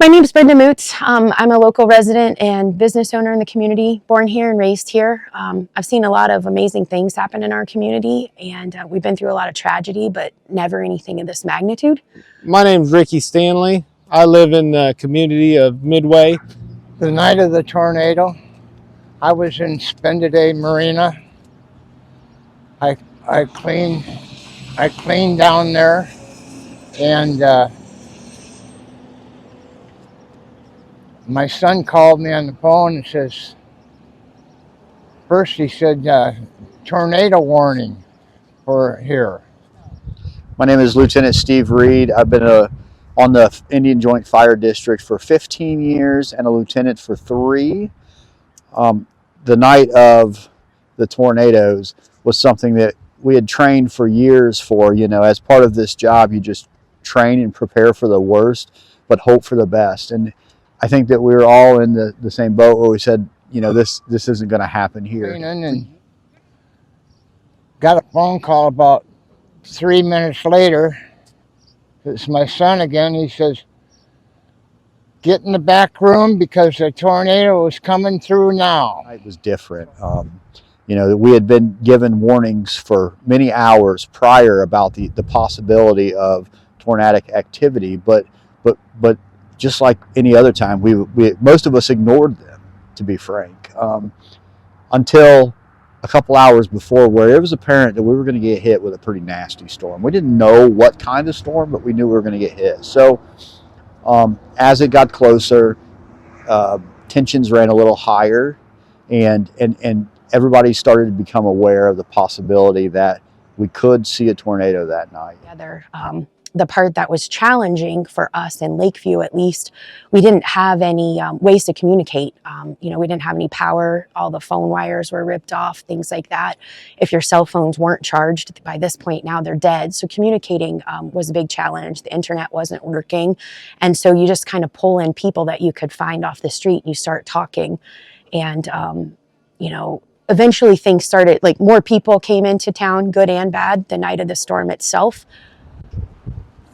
My name is Brenda Moots. I'm a local resident and business owner in the community, born here and raised here. I've seen a lot of amazing things happen in our community, and we've been through a lot of tragedy, but never anything of this magnitude. My name's Ricky Stanley. I live in the community of Midway. The night of the tornado, I was in Spendaday Marina. I cleaned down there, and my son called me on the phone and says, first he said, tornado warning for here. My name is Lieutenant Steve Reed. I've been on the Indian Joint Fire District for 15 years and a lieutenant for 3. The night of the tornadoes was something that we had trained for years for. You know, as part of this job, you just train and prepare for the worst, but hope for the best. And I think that we were all in the same boat where we said, you know, this isn't going to happen here. And got a phone call about 3 minutes later. It's my son again. He says, get in the back room because the tornado is coming through now. It was different. You know, we had been given warnings for many hours prior about the possibility of tornadic activity, but just like any other time, we most of us ignored them, to be frank, until a couple hours before, where it was apparent that we were going to get hit with a pretty nasty storm. We didn't know what kind of storm, but we knew we were going to get hit. So as it got closer, tensions ran a little higher, and everybody started to become aware of the possibility that we could see a tornado that night. The part that was challenging for us in Lakeview, at least, we didn't have any ways to communicate. We didn't have any power. All the phone wires were ripped off, things like that. If your cell phones weren't charged, by this point now they're dead. So communicating was a big challenge. The internet wasn't working. And so you just kind of pull in people that you could find off the street. You start talking, and eventually things started, like more people came into town, good and bad, the night of the storm itself.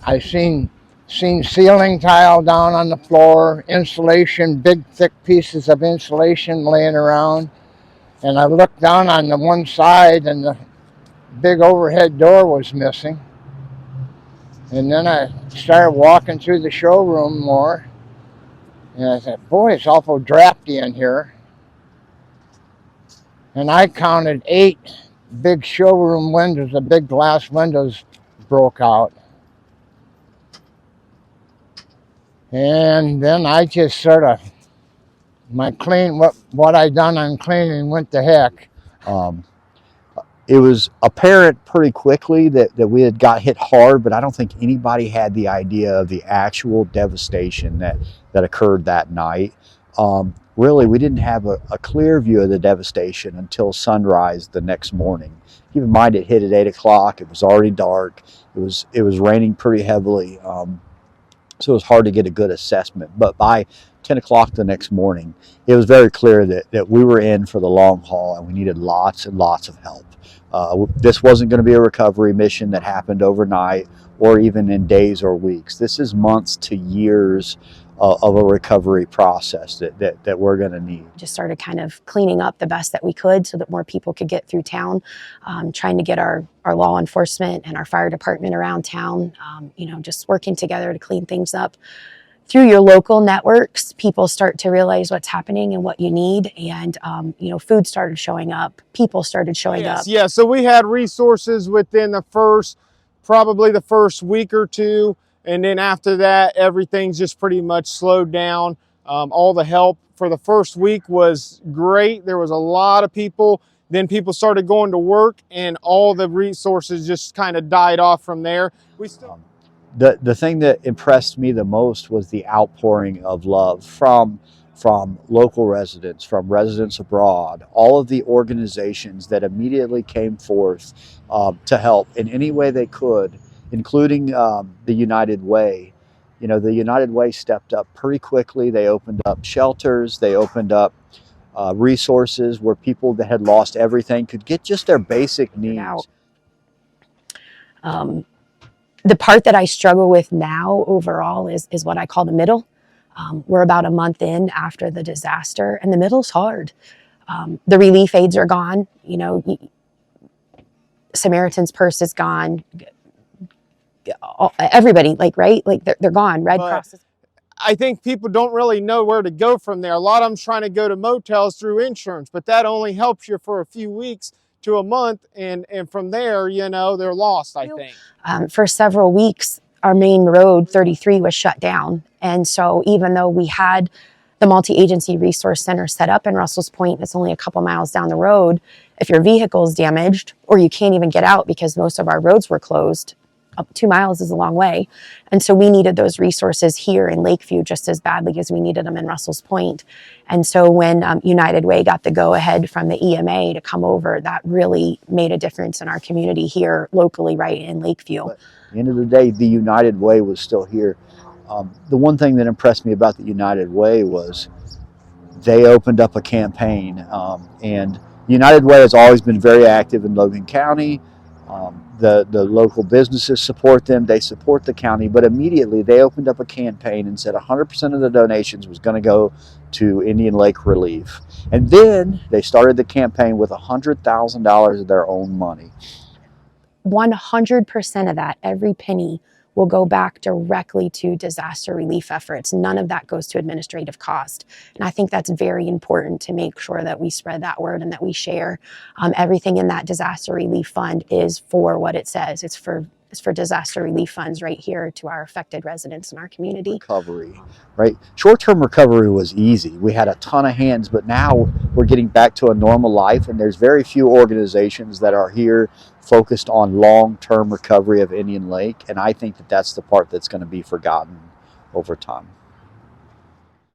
I seen ceiling tile down on the floor, insulation, big thick pieces of insulation laying around. And I looked down on the one side and the big overhead door was missing. And then I started walking through the showroom more. And I said, boy, it's awful drafty in here. And I counted 8 big showroom windows, the big glass windows broke out. And then I just sort of, what I done on cleaning went to heck. It was apparent pretty quickly that we had got hit hard, but I don't think anybody had the idea of the actual devastation that occurred that night. Really, we didn't have a clear view of the devastation until sunrise the next morning. Keep in mind, it hit at 8 o'clock. It was already dark. It was raining pretty heavily. So it was hard to get a good assessment. But by 10 o'clock the next morning, it was very clear that we were in for the long haul and we needed lots and lots of help. This wasn't going to be a recovery mission that happened overnight or even in days or weeks. This is months to years of a recovery process that we're going to need. Just started kind of cleaning up the best that we could so that more people could get through town, trying to get our law enforcement and our fire department around town, just working together to clean things up. Through your local networks, people start to realize what's happening and what you need, and food started showing up, people started showing up. Yeah, so we had resources within probably the first week or two. And then after that, everything's just pretty much slowed down. All the help for the first week was great. There was a lot of people. Then people started going to work, and all the resources just kind of died off from there. The thing that impressed me the most was the outpouring of love from local residents, from residents abroad, all of the organizations that immediately came forth to help in any way they could, including the United Way. The United Way stepped up pretty quickly. They opened up shelters. They opened up resources where people that had lost everything could get just their basic needs. The part that I struggle with now overall is what I call the middle. We're about a month in after the disaster, and the middle's hard. The relief aids are gone. You know, Samaritan's Purse is gone. Everybody, like, right? Like, they're gone. Red But Cross is I think people don't really know where to go from there. A lot of them trying to go to motels through insurance, but that only helps you for a few weeks to a month, and from there, you know, they're lost, I think. for several weeks, our main road 33 was shut down. And so even though we had the multi-agency resource center set up in Russell's Point, it's only a couple miles down the road. If your vehicle is damaged or you can't even get out because most of our roads were closed, up 2 miles is a long way. And so we needed those resources here in Lakeview just as badly as we needed them in Russell's Point. And so when United Way got the go-ahead from the EMA to come over, that really made a difference in our community here locally, right in Lakeview. But at the end of the day, the United Way was still here. The one thing that impressed me about the United Way was they opened up a campaign, and United Way has always been very active in Logan County. The local businesses support them, they support the county, but immediately they opened up a campaign and said 100% of the donations was going to go to Indian Lake Relief. And then they started the campaign with $100,000 of their own money. 100% of that, every penny, will go back directly to disaster relief efforts. None of that goes to administrative cost. And I think that's very important to make sure that we spread that word and that we share. Everything in that disaster relief fund is for what it says. It's for disaster relief funds right here to our affected residents in our community. Recovery, right? Short-term recovery was easy. We had a ton of hands, but now we're getting back to a normal life, and there's very few organizations that are here focused on long-term recovery of Indian Lake, and I think that that's the part that's going to be forgotten over time.